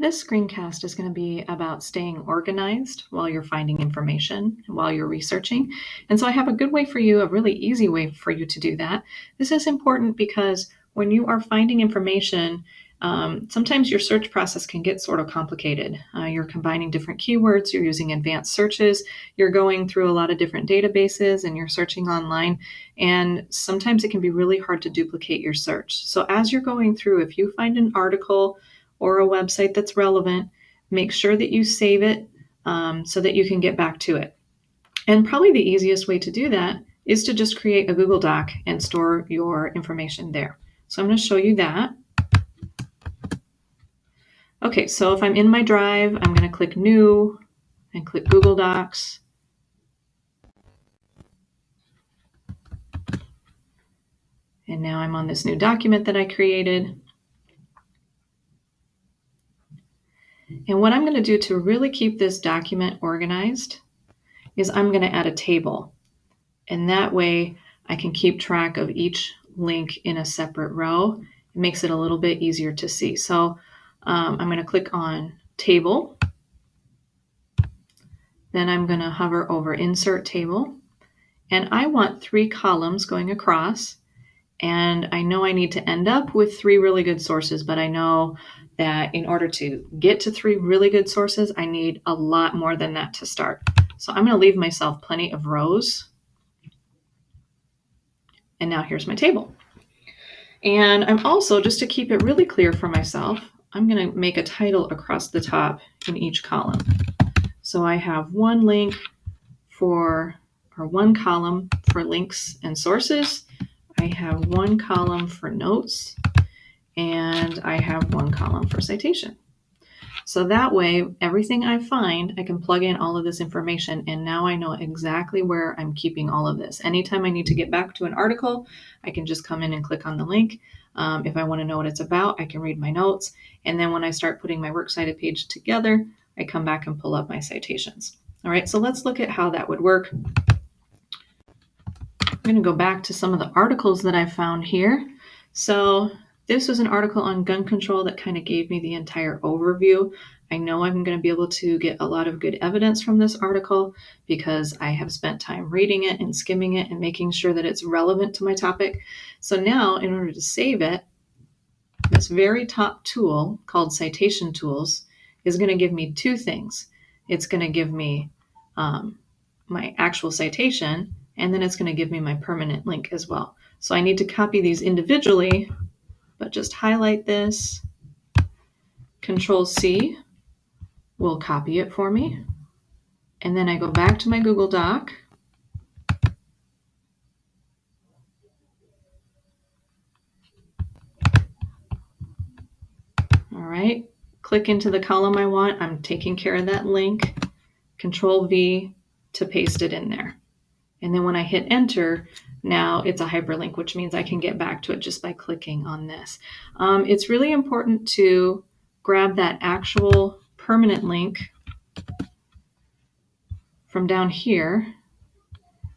This screencast is going to be about staying organized while you're finding information, while you're researching. And so I have a good way for you, a really easy way for you to do that. This is important because when you are finding information, sometimes your search process can get sort of complicated. You're combining different keywords, you're using advanced searches, you're going through a lot of different databases, and you're searching online. And sometimes it can be really hard to duplicate your search. So as you're going through, if you find an article or a website that's relevant, make sure that you save it so that you can get back to it. And probably the easiest way to do that is to just create a Google Doc and store your information there. So I'm going to show you that. Okay, so if I'm in my Drive, I'm going to click New and click Google Docs. And now I'm on this new document that I created. And what I'm going to do to really keep this document organized is I'm going to add a table. And that way I can keep track of each link in a separate row. It makes it a little bit easier to see. So I'm going to click on Table. Then I'm going to hover over Insert Table. And I want 3 columns going across. And I know I need to end up with 3 really good sources, but I know that in order to get to 3 really good sources, I need a lot more than that to start. So I'm going to leave myself plenty of rows. And now here's my table. And I'm also, just to keep it really clear for myself, I'm going to make a title across the top in each column. So I have one link for, or one column for links and sources. I have one column for notes, and I have one column for citation. So that way, everything I find, I can plug in all of this information, and now I know exactly where I'm keeping all of this. Anytime I need to get back to an article, I can just come in and click on the link. If I want to know what it's about, I can read my notes. And then when I start putting my works cited page together, I come back and pull up my citations. All right, so let's look at how that would work. I'm going to go back to some of the articles that I found here. So this was an article on gun control that kind of gave me the entire overview. I know I'm going to be able to get a lot of good evidence from this article because I have spent time reading it and skimming it and making sure that it's relevant to my topic. So now, in order to save it, this very top tool called Citation Tools is going to give me 2 things. It's going to give me my actual citation, and then it's going to give me my permanent link as well. So I need to copy these individually, but just highlight this. Control C will copy it for me. And then I go back to my Google Doc. All right, click into the column I want. I'm taking care of that link. Control V to paste it in there. And then when I hit enter, now it's a hyperlink, which means I can get back to it just by clicking on this. It's really important to grab that actual permanent link from down here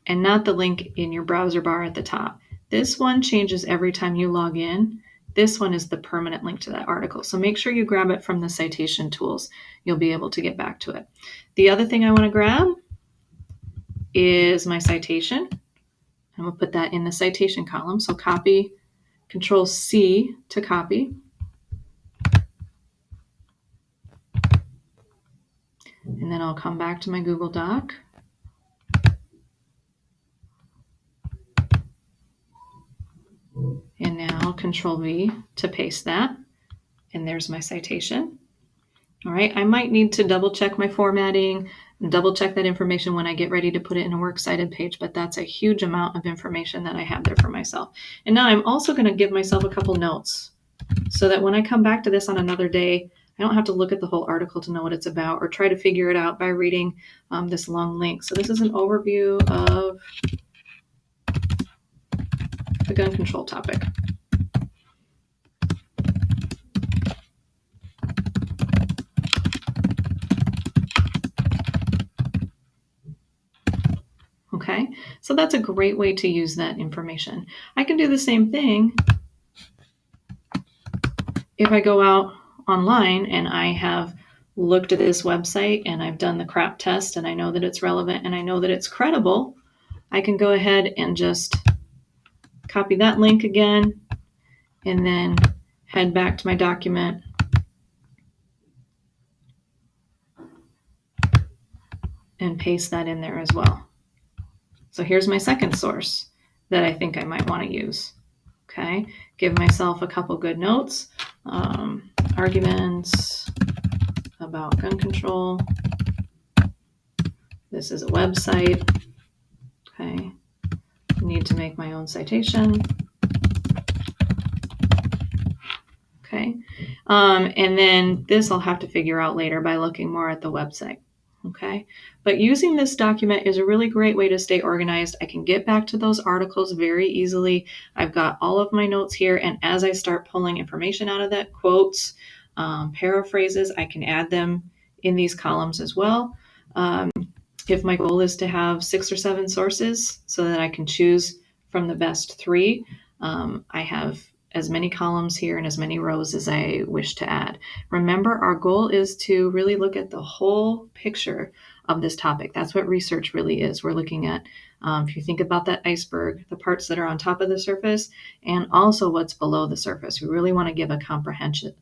and not the link in your browser bar at the top. This one changes every time you log in. This one is the permanent link to that article. So make sure you grab it from the citation tools. You'll be able to get back to it. The other thing I want to grab is my citation. I'm going to put that in the citation column. So copy, Control C to copy. And then I'll come back to my Google Doc. And now Control V to paste that. And there's my citation. All right, I might need to double check my formatting, double check that information when I get ready to put it in a works cited page, but that's a huge amount of information that I have there for myself. And now I'm also going to give myself a couple notes so that when I come back to this on another day, I don't have to look at the whole article to know what it's about or try to figure it out by reading this long link. So this is an overview of the gun control topic. Okay, so that's a great way to use that information. I can do the same thing if I go out online and I have looked at this website and I've done the CRAP test and I know that it's relevant and I know that it's credible, I can go ahead and just copy that link again and then head back to my document and paste that in there as well. So here's my second source that I think I might want to use. Okay, give myself a couple good notes. Arguments about gun control. This is a website. Okay, need to make my own citation. Okay, and then this I'll have to figure out later by looking more at the website. Okay, but using this document is a really great way to stay organized. I can get back to those articles very easily. I've got all of my notes here, and as I start pulling information out of that, quotes, paraphrases, I can add them in these columns as well. If my goal is to have 6 or 7 sources so that I can choose from the best 3, I have as many columns here and as many rows as I wish to add. Remember, our goal is to really look at the whole picture of this topic. That's what research really is. We're looking at, if you think about that iceberg, the parts that are on top of the surface and also what's below the surface. We really want to give a comprehensive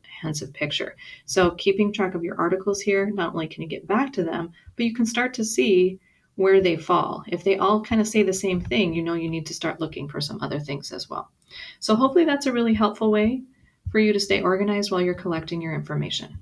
picture. So keeping track of your articles here, not only can you get back to them, but you can start to see where they fall. If they all kind of say the same thing, you know you need to start looking for some other things as well. So hopefully that's a really helpful way for you to stay organized while you're collecting your information.